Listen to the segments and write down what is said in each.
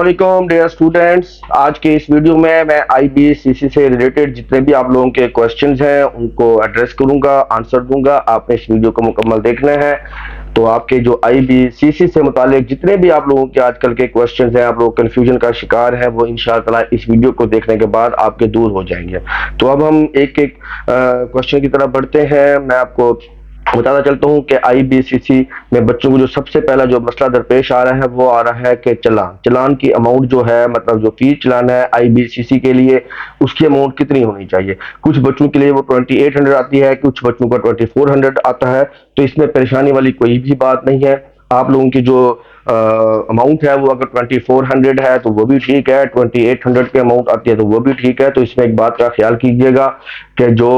अस्सलामुअलैकुम dear students. आज के इस वीडियो में मैं आईबीसीसी से रिलेटेड जितने भी आप लोगों के क्वेश्चंस हैं उनको एड्रेस करूंगा, आंसर दूंगा। आपने इस वीडियो को मुकम्मल देखना है तो आपके जो आईबीसीसी से मुतालिक जितने भी आप लोगों के आजकल के क्वेश्चंस हैं, आप लोग कंफ्यूजन का शिकार हैं, वो इंशाअल्लाह इस वीडियो को देखने के बाद आपके दूर हो जाएंगे। तो अब हम एक एक क्वेश्चन की तरफ बढ़ते हैं। मैं आपको बताता चलता हूँ कि आईबीसीसी में बच्चों को जो सबसे पहला जो मसला दरपेश आ रहा है वो आ रहा है कि चलान की अमाउंट जो है, मतलब जो फीस चलान है आईबीसीसी के लिए, उसकी अमाउंट कितनी होनी चाहिए। कुछ बच्चों के लिए वो 2800 आती है, कुछ बच्चों का 2400 आता है। तो इसमें परेशानी वाली कोई भी बात नहीं है। आप लोगों की जो अमाउंट है वो अगर 2400 है तो वो भी ठीक है, 2800 की अमाउंट आती है तो वो भी ठीक है। तो इसमें एक बात का ख्याल कीजिएगा कि जो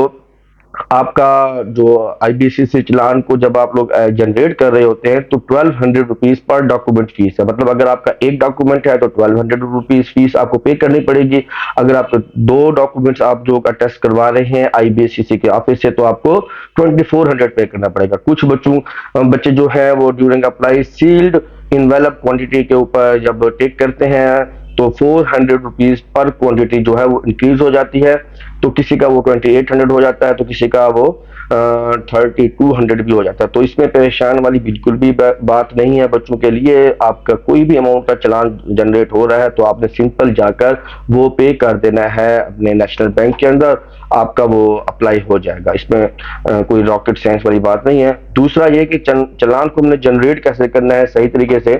आपका जो आईबीसीसी चलान को जब आप लोग जनरेट कर रहे होते हैं तो 1200 रुपीज पर डॉक्यूमेंट फीस है। मतलब अगर आपका एक डॉक्यूमेंट है तो 1200 रुपीज फीस आपको पे करनी पड़ेगी। अगर आप दो डॉक्यूमेंट्स आप जो टेस्ट करवा रहे हैं आईबीसीसी के ऑफिस से तो आपको 2400 पे करना पड़ेगा। कुछ बच्चे जो है वो during apply sealed envelope quantity के ऊपर जब टेक करते हैं तो 400 रुपीज पर क्वांटिटी जो है वो इंक्रीज हो जाती है। तो किसी का वो 2800 हो जाता है, तो किसी का वो 3200 भी हो जाता है। तो इसमें परेशान वाली बिल्कुल भी बात नहीं है बच्चों के लिए। आपका कोई भी अमाउंट का चलान जनरेट हो रहा है तो आपने सिंपल जाकर वो पे कर देना है अपने नेशनल बैंक के अंदर, आपका वो अप्लाई हो जाएगा। इसमें कोई रॉकेट साइंस वाली बात नहीं है। दूसरा ये कि चलान को हमने जनरेट कैसे करना है सही तरीके से।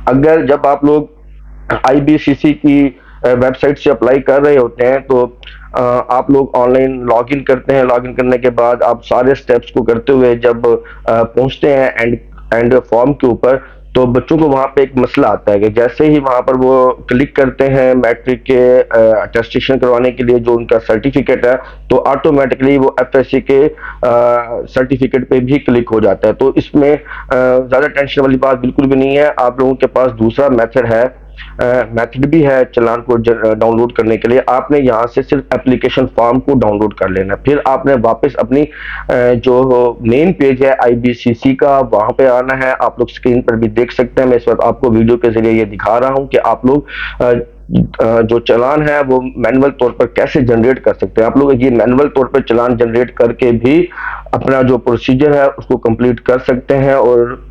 अगर जब आप लोग आईबीसीसी की वेबसाइट से अप्लाई कर रहे होते हैं तो आप लोग ऑनलाइन लॉगिन करते हैं। लॉगिन करने के बाद आप सारे स्टेप्स को करते हुए जब पहुंचते हैं एंड फॉर्म के ऊपर, तो बच्चों को वहां पे एक मसला आता है कि जैसे ही वहां पर वो क्लिक करते हैं मैट्रिक के अटेस्टेशन करवाने के लिए जो उनका सर्टिफिकेट है, तो ऑटोमेटिकली वो एफएससी के सर्टिफिकेट पे भी क्लिक हो जाता है। तो इसमें ज़्यादा टेंशन वाली बात बिल्कुल भी नहीं है। आप लोगों के पास दूसरा मेथड भी है चलान को डाउनलोड करने के लिए। आपने यहाँ से सिर्फ एप्लीकेशन फॉर्म को डाउनलोड कर लेना, फिर आपने वापस अपनी जो मेन पेज है आईबीसीसी का वहां पे आना है। आप लोग स्क्रीन पर भी देख सकते हैं, मैं इस वक्त आपको वीडियो के जरिए ये दिखा रहा हूं कि आप लोग जो चलान है वो मैनुअल तौर पर कैसे जनरेट कर सकते हैं। आप लोग ये मैनुअल तौर पर चलान जनरेट करके भी अपना जो प्रोसीजर है उसको कंप्लीट कर सकते हैं और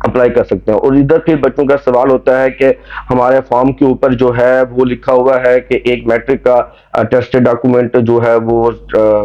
अप्लाई कर सकते हैं। और इधर फिर बच्चों का सवाल होता है कि हमारे फॉर्म के ऊपर जो है वो लिखा हुआ है कि एक मैट्रिक का टेस्टेड डॉक्यूमेंट जो है वो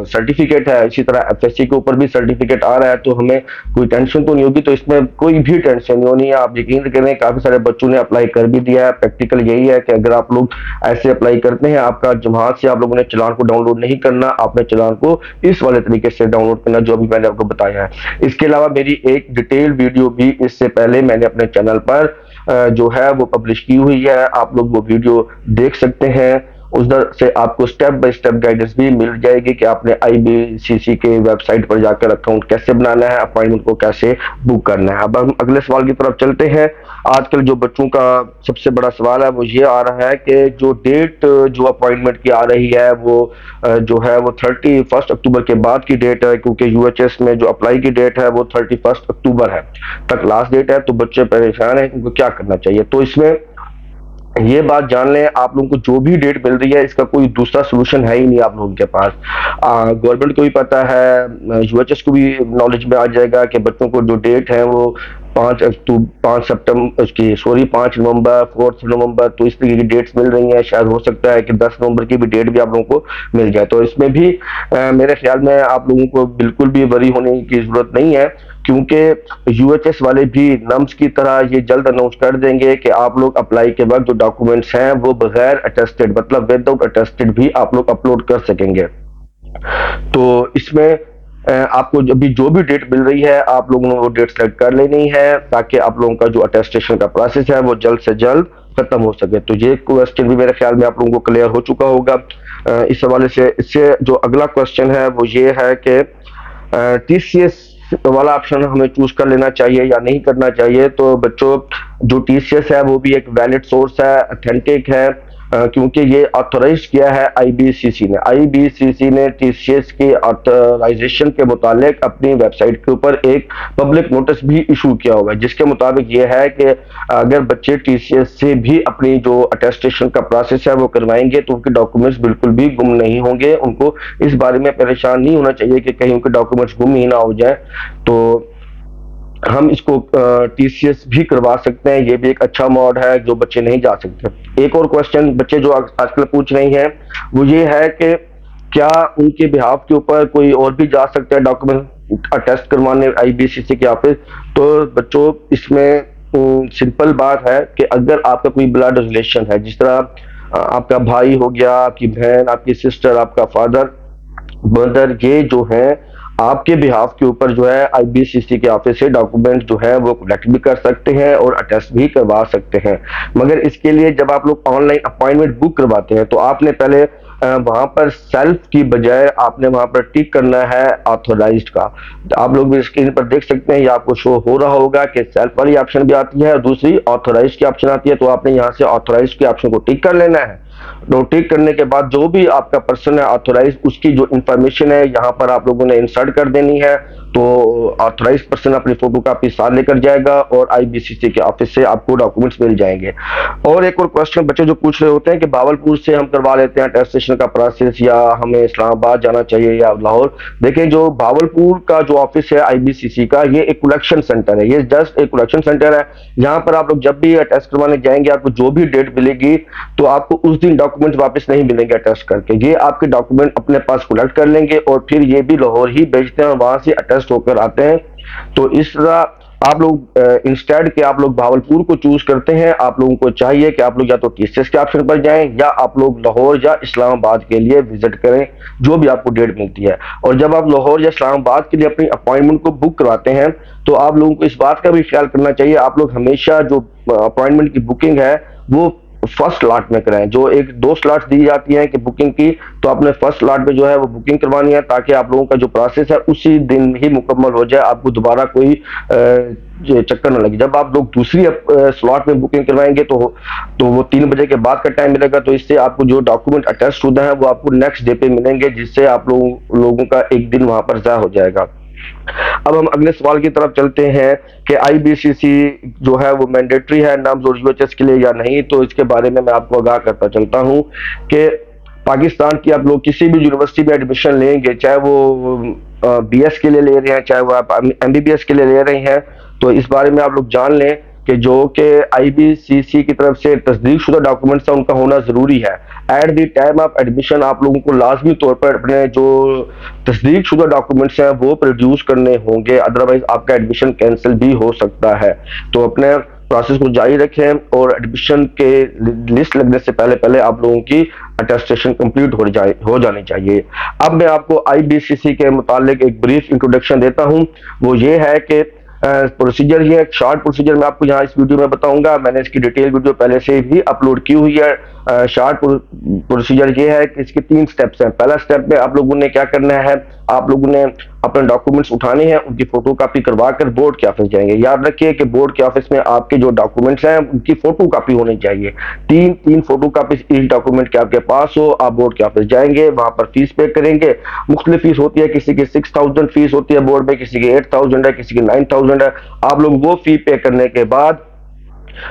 सर्टिफिकेट है, इसी तरह एफएससी के ऊपर भी सर्टिफिकेट आ रहा है, तो हमें कोई टेंशन तो नहीं होगी। तो इसमें कोई भी टेंशन नहीं होनी है। आप यकीन करें काफी सारे बच्चों ने अप्लाई कर भी दिया है। प्रैक्टिकल यही है कि अगर आप लोग ऐसे अप्लाई करते हैं, आपका जहां से आप लोगों ने चलान को डाउनलोड नहीं करना, आपने चलान को इस वाले तरीके से डाउनलोड करना जो अभी मैंने आपको बताया है। इसके अलावा मेरी एक डिटेल वीडियो भी इससे पहले मैंने अपने चैनल पर जो है वो पब्लिश की हुई है, आप लोग वो वीडियो देख सकते हैं। उधर से आपको स्टेप बाय स्टेप गाइडेंस भी मिल जाएगी कि आपने आईबीसीसी के वेबसाइट पर जाकर अकाउंट कैसे बनाना है, अपॉइंटमेंट को कैसे बुक करना है। अब हम अगले सवाल की तरफ चलते हैं। आजकल जो बच्चों का सबसे बड़ा सवाल है वो ये आ रहा है कि जो डेट जो अपॉइंटमेंट की आ रही है वो जो है वो 31 अक्टूबर के बाद की डेट है, क्योंकि यूएचएस में जो अप्लाई की डेट है वो 31 अक्टूबर है तक लास्ट डेट है। तो बच्चे परेशान हैं, उनको क्या करना चाहिए। तो इसमें ये बात जान लें, आप लोगों को जो भी डेट मिल रही है इसका कोई दूसरा सोल्यूशन है ही नहीं आप लोगों के पास। गवर्नमेंट को भी पता है, यूएचएस को भी नॉलेज में आ जाएगा कि बच्चों को जो डेट है वो 5 नवंबर, 4 नवंबर, तो इस तरीके की डेट्स मिल रही हैं। शायद हो सकता है कि 10 नवंबर की भी डेट भी आप लोगों को मिल जाए। तो इसमें भी मेरे ख्याल में आप लोगों को बिल्कुल भी वरी होने की जरूरत नहीं है, क्योंकि यूएचएस वाले भी नम्स की तरह ये जल्द अनाउंस कर देंगे कि आप लोग अप्लाई के वक्त जो डॉक्यूमेंट्स हैं वो बगैर अटेस्टेड, मतलब विदाउट अटेस्टेड भी आप लोग अपलोड कर सकेंगे। तो इसमें आपको जो भी डेट मिल रही है आप लोगों ने वो डेट सेलेक्ट कर लेनी है, ताकि आप लोगों का जो अटेस्टेशन का प्रोसेस है वो जल्द से जल्द खत्म हो सके। तो ये क्वेश्चन भी मेरे ख्याल में आप लोगों को क्लियर हो चुका होगा। इस हवाले से इससे जो अगला क्वेश्चन है वो ये है कि टीसीएस वाला ऑप्शन हमें चूज कर लेना चाहिए या नहीं करना चाहिए। तो बच्चों, जो टीसीएस है वो भी एक वैलिड सोर्स है, ऑथेंटिक है। क्योंकि ये ऑथोराइज किया है आईबीसीसी ने। आईबीसीसी ने टीसीएस की ऑथराइजेशन के मुतालिक अपनी वेबसाइट के ऊपर एक पब्लिक नोटिस भी इशू किया हुआ है, जिसके मुताबिक ये है कि अगर बच्चे टीसीएस से भी अपनी जो अटेस्टेशन का प्रोसेस है वो करवाएंगे तो उनके डॉक्यूमेंट्स बिल्कुल भी गुम नहीं होंगे। उनको इस बारे में परेशान नहीं होना चाहिए कि कहीं उनके डॉक्यूमेंट्स गुम ही ना हो जाए। तो हम इसको टीसीएस भी करवा सकते हैं, ये भी एक अच्छा मोड है जो बच्चे नहीं जा सकते। एक और क्वेश्चन बच्चे जो आजकल पूछ रहे हैं वो ये है कि क्या उनके बिहाफ के ऊपर कोई और भी जा सकता है डॉक्यूमेंट अटेस्ट करवाने आईबीसीसी के ऑफिस। तो बच्चों इसमें सिंपल बात है कि अगर आपका कोई ब्लड रिलेशन है, जिस तरह आपका भाई हो गया, आपकी बहन, आपकी सिस्टर, आपका फादर, मदर, ये जो है आपके बिहाफ के ऊपर जो है आईबीसीसी के ऑफिस से डॉक्यूमेंट जो है वो कलेक्ट भी कर सकते हैं और अटेस्ट भी करवा सकते हैं। मगर इसके लिए जब आप लोग ऑनलाइन अपॉइंटमेंट बुक करवाते हैं तो आपने पहले वहां पर सेल्फ की बजाय आपने वहां पर टिक करना है ऑथोराइज्ड का। आप लोग भी स्क्रीन पर देख सकते हैं, ये आपको शो हो रहा होगा कि सेल्फ वाली ऑप्शन भी आती है और दूसरी ऑथोराइज्ड की ऑप्शन आती है। तो आपने यहाँ से ऑथोराइज्ड के ऑप्शन को टिक कर लेना है। तो टिक करने के बाद जो भी आपका पर्सन है ऑथोराइज, उसकी जो इंफॉर्मेशन है यहाँ पर आप लोगों ने इंसर्ट कर देनी है। तो ऑथोराइज पर्सन अपनी फोटो कापी साथ लेकर जाएगा और आईबीसीसी के ऑफिस से आपको डॉक्यूमेंट्स मिल जाएंगे। और एक और क्वेश्चन बच्चे जो पूछ रहे होते हैं कि भावलपुर से हम करवा लेते हैं अटेस्टेशन का प्रोसेस या हमें इस्लामाबाद जाना चाहिए या लाहौर। देखें, जो भावलपुर का जो ऑफिस है आईबीसीसी का, ये एक कलेक्शन सेंटर है, ये जस्ट एक कलेक्शन सेंटर है। यहाँ पर आप लोग जब भी अटेस्ट करवाने जाएंगे आपको जो भी डेट मिलेगी तो आपको उस दिन डॉक्यूमेंट वापस नहीं मिलेंगे अटेस्ट करके। ये आपके डॉक्यूमेंट अपने पास कलेक्ट कर लेंगे और फिर ये भी लाहौर ही भेजते हैं और वहां से अटेस्ट होकर आते हैं। तो इस तरह आप लोग इंस्टेड के आप लोग भावलपुर को चूज करते हैं। आप लोगों को चाहिए कि आप लोग या तो टीसीएस के ऑप्शन पर जाएं या आप लोग लाहौर या इस्लामाबाद के लिए विजिट करें, जो भी आपको डेट मिलती है। और जब आप लाहौर या इस्लामाबाद के लिए अपनी अपॉइंटमेंट को बुक करवाते हैं तो आप लोगों को इस बात का भी ख्याल करना चाहिए, आप लोग हमेशा जो अपॉइंटमेंट की बुकिंग है वो फर्स्ट स्लॉट में कराएं। जो एक 2 स्लॉट्स दी जाती हैं कि बुकिंग की, तो आपने फर्स्ट स्लॉट में जो है वो बुकिंग करवानी है ताकि आप लोगों का जो प्रोसेस है उसी दिन ही मुकम्मल हो जाए, आपको दोबारा कोई चक्कर न लगे। जब आप लोग दूसरी स्लॉट में बुकिंग करवाएंगे तो वो 3 बजे के बाद का टाइम मिलेगा। तो इससे आपको जो डॉक्यूमेंट अटैच शुदा है वो आपको नेक्स्ट डे पे मिलेंगे, जिससे आप लोगों का एक दिन वहां पर ज़ाया हो जाएगा। अब हम अगले सवाल की तरफ चलते हैं कि आईबीसीसी जो है वो मैंडेटरी है नम्स और यूएचएस के लिए या नहीं। तो इसके बारे में मैं आपको आगाह करता चलता हूं कि पाकिस्तान की आप लोग किसी भी यूनिवर्सिटी में एडमिशन लेंगे, चाहे वो बीएस के लिए ले रहे हैं, चाहे वो आप एमबीबीएस के लिए ले रहे हैं, तो इस बारे में आप लोग जान लें कि जो कि आईबीसीसी की तरफ से तस्दीक शुदा डॉक्यूमेंट्स है उनका होना जरूरी है। At the time of admission आप लोगों को लाजमी तौर पर अपने जो तस्दीक शुदा डॉक्यूमेंट्स हैं वो प्रोड्यूस करने होंगे, अदरवाइज आपका एडमिशन कैंसिल भी हो सकता है। तो अपने प्रोसेस को जारी रखें और एडमिशन के लिस्ट लगने से पहले पहले आप लोगों की अटेस्टेशन कंप्लीट हो जानी चाहिए। अब मैं आपको आईबीसीसी के मुतालिक एक ब्रीफ इंट्रोडक्शन देता हूं। वो ये है कि प्रोसीजर, ये एक शॉर्ट प्रोसीजर मैं आपको यहाँ इस वीडियो में बताऊंगा। मैंने इसकी डिटेल वीडियो पहले से भी अपलोड की हुई है। शॉर्ट प्रोसीजर ये है कि इसके 3 स्टेप्स हैं। पहला स्टेप में आप लोगों ने क्या करना है, आप लोगों ने अपने डॉक्यूमेंट्स उठाने हैं, उनकी फोटो कापी करवा कर बोर्ड के ऑफिस जाएंगे। याद रखिए कि बोर्ड के ऑफिस में आपके जो डॉक्यूमेंट्स हैं उनकी फोटो कापी होनी चाहिए। 3 फोटो कापी इस डॉक्यूमेंट के आपके पास हो, आप बोर्ड के ऑफिस जाएंगे, वहां पर फीस पे करेंगे। मुख्तलिफ फीस होती है, किसी की 6000 फीस होती है बोर्ड में, किसी की 8000 है, किसी की 9000 है। आप लोग वो फी पे करने के बाद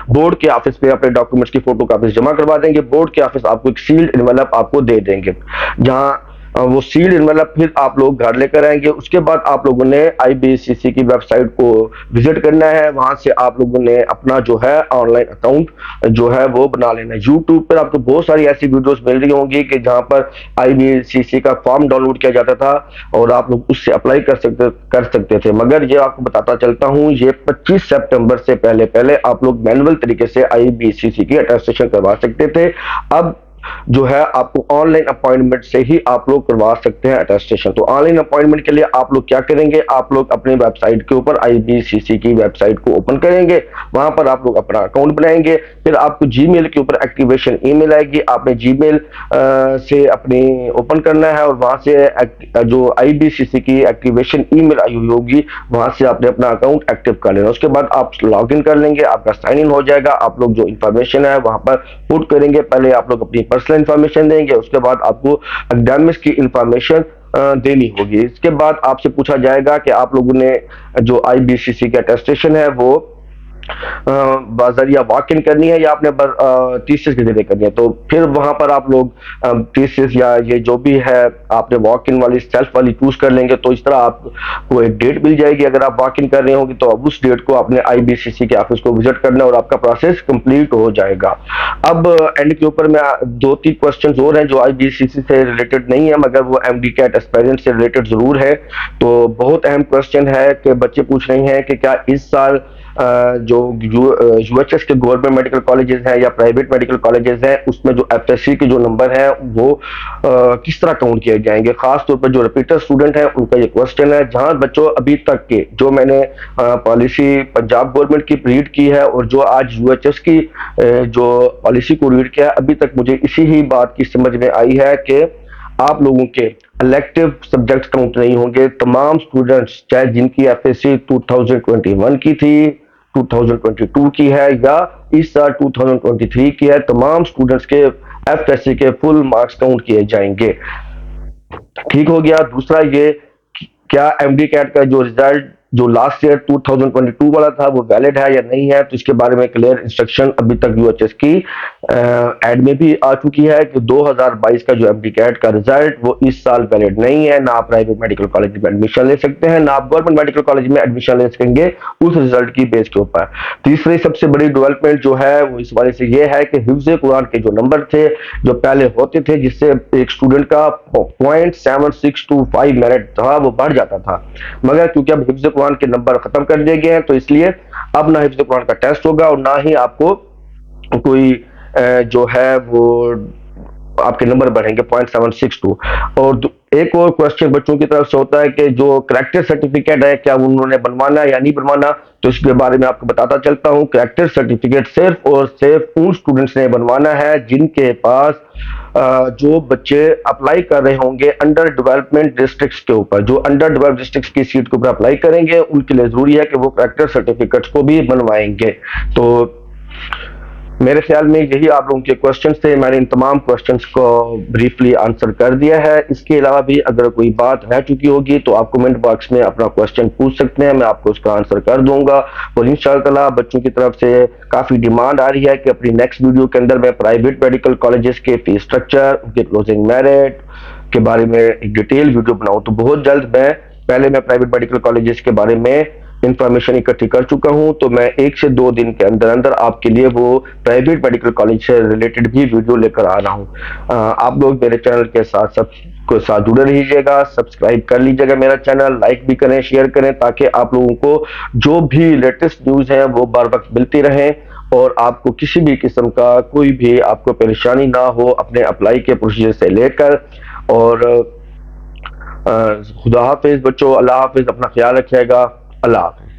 बोर्ड के ऑफिस पे अपने डॉक्यूमेंट्स की फोटो कापी जमा करवा देंगे। बोर्ड के ऑफिस आपको एक सील्ड एनवेलप आपको दे देंगे, जहां वो सील्ड एनवेलप फिर आप लोग घर लेकर आएंगे। उसके बाद आप लोगों ने आईबीसीसी की वेबसाइट को विजिट करना है, वहां से आप लोगों ने अपना जो है ऑनलाइन अकाउंट जो है वो बना लेना है। यूट्यूब पर आपको बहुत सारी ऐसी वीडियोस मिल रही होंगी कि जहां पर आईबीसीसी का फॉर्म डाउनलोड किया जाता था और आप लोग उससे अप्लाई कर सकते थे। मगर ये आपको बताता चलता हूं, ये 25 सितंबर से पहले पहले आप लोग मैनुअल तरीके से आईबीसीसी की अटेस्टेशन करवा सकते थे। अब जो है आपको ऑनलाइन अपॉइंटमेंट से ही आप लोग करवा सकते हैं अटेस्टेशन। तो ऑनलाइन अपॉइंटमेंट के लिए आप लोग क्या करेंगे, आप लोग अपने वेबसाइट के ऊपर आईबीसीसी की वेबसाइट को ओपन करेंगे, वहां पर आप लोग अपना अकाउंट बनाएंगे, फिर आपको जीमेल के ऊपर एक्टिवेशन ईमेल आएगी, आपने जीमेल से अपनी ओपन करना है और वहां से जो आईबीसीसी की एक्टिवेशन ईमेल आई हुई होगी वहां से आपने अपना अकाउंट एक्टिव कर लेना। उसके बाद आप लॉग इन कर लेंगे, आपका साइन इन हो जाएगा, आप लोग जो इंफॉर्मेशन है वहां पर पुट करेंगे। पहले आप लोग अपनी पर्सनल इंफॉर्मेशन देंगे, उसके बाद आपको एकेडमिक्स की इंफॉर्मेशन देनी होगी। इसके बाद आपसे पूछा जाएगा कि आप लोगों ने जो आईबीसीसी का अटेस्टेशन है वो बाजरिया वॉक इन करनी है या आपने थीसिस के जरिए करनी है। तो फिर वहां पर आप लोग थीसिस या ये जो भी है आपने वॉक इन वाली सेल्फ वाली चूज कर लेंगे। तो इस तरह आपको एक डेट मिल जाएगी, अगर आप वॉक इन कर रहे होंगे तो अब उस डेट को आपने आईबीसीसी के ऑफिस को विजिट करना है और आपका प्रोसेस कंप्लीट हो जाएगा। अब एंड के ऊपर में 2-3 क्वेश्चन और हैं जो आईबीसीसी से रिलेटेड नहीं है मगर वो एमडी कैट एस्पायरेंट से रिलेटेड जरूर है। तो बहुत अहम क्वेश्चन है कि बच्चे पूछ रहे हैं कि क्या इस साल जो यूएचएस के गवर्नमेंट मेडिकल कॉलेजेस हैं या प्राइवेट मेडिकल कॉलेजेस हैं उसमें जो एफएससी के जो नंबर है वो किस तरह काउंट किए जाएंगे। खास तौर पर जो रिपीटर स्टूडेंट हैं उनका ये क्वेश्चन है। जहां बच्चों अभी तक के जो मैंने पॉलिसी पंजाब गवर्नमेंट की रीड की है और जो आज यूएचएस की जो पॉलिसी को रीड किया है, अभी तक मुझे इसी ही बात की समझ में आई है कि आप लोगों के इलेक्टिव सब्जेक्ट काउंट नहीं होंगे। तमाम स्टूडेंट्स चाहे जिनकी एफएससी 2021 की थी, 2022 की है या इस साल 2023 की है, तमाम स्टूडेंट्स के एफएससी के फुल मार्क्स काउंट किए जाएंगे। ठीक हो गया। दूसरा ये क्या एमडी कैट का जो रिजल्ट जो लास्ट ईयर 2022 वाला था वो वैलिड है या नहीं है, तो इसके बारे में क्लियर इंस्ट्रक्शन अभी तक यूएचएस की एड में भी आ चुकी है कि 2022 का जो एमडी कैट का रिजल्ट वो इस साल वैलिड नहीं है। ना आप प्राइवेट मेडिकल कॉलेज में एडमिशन ले सकते हैं, ना आप गवर्नमेंट मेडिकल कॉलेज में एडमिशन ले सकेंगे उस रिजल्ट की बेस के ऊपर। तीसरी सबसे बड़ी डेवलपमेंट जो है वो इस वाले से ये है कि हिफ्ज कुरान के जो नंबर थे जो पहले होते थे जिससे एक स्टूडेंट का 0.7625 मिनट था वो बढ़ जाता था, मगर क्योंकि अब हिफ्ज कुरान के नंबर खत्म कर दिए गए हैं तो इसलिए अब ना हिफ्ज कुरान का टेस्ट होगा और ना ही आपको कोई जो है वो आपके नंबर बढ़ेंगे 0.762। और एक और क्वेश्चन बच्चों की तरफ से होता है कि जो करेक्टर सर्टिफिकेट है क्या उन्होंने बनवाना है या नहीं बनवाना, तो इसके बारे में आपको बताता चलता हूं। करेक्टर सर्टिफिकेट सिर्फ और सिर्फ उन स्टूडेंट्स ने बनवाना है जिनके पास जो बच्चे अप्लाई कर रहे होंगे अंडर डेवलपमेंट डिस्ट्रिक्ट्स के ऊपर, जो अंडर डेवलप्ड डिस्ट्रिक्ट्स की सीट के ऊपर अप्लाई करेंगे उनके लिए जरूरी है कि वो करेक्टर सर्टिफिकेट्स को भी बनवाएंगे। तो मेरे ख्याल में यही आप लोगों के क्वेश्चंस थे, मैंने इन तमाम क्वेश्चंस को ब्रीफली आंसर कर दिया है। इसके अलावा भी अगर कोई बात रह चुकी होगी तो आप कमेंट बॉक्स में अपना क्वेश्चन पूछ सकते हैं, मैं आपको उसका आंसर कर दूंगा। और इंशाअल्लाह बच्चों की तरफ से काफी डिमांड आ रही है कि अपनी नेक्स्ट वीडियो के अंदर मैं प्राइवेट मेडिकल कॉलेजेस के फीस स्ट्रक्चर, उनके क्लोजिंग मेरिट के बारे में एक डिटेल वीडियो बनाऊं। तो बहुत जल्द पहले मैं प्राइवेट मेडिकल कॉलेजेस के बारे में इंफॉर्मेशन इकट्ठी कर चुका हूं, तो मैं 1 से 2 दिन के अंदर अंदर आपके लिए वो प्राइवेट मेडिकल कॉलेज से रिलेटेड भी वीडियो लेकर आ रहा हूं। आप लोग मेरे चैनल के साथ जुड़े रहिएगा, सब्सक्राइब कर लीजिएगा मेरा चैनल, लाइक भी करें, शेयर करें ताकि आप लोगों को जो भी लेटेस्ट न्यूज है वो बार वक्त मिलती रहे और आपको किसी भी किस्म का कोई भी आपको परेशानी ना हो अपने अप्लाई के प्रोसीजर से लेकर। और खुदा हाफिज बच्चों, अल्लाह हाफिज, अपना ख्याल रखिएगा, अल्लाह हाफिज।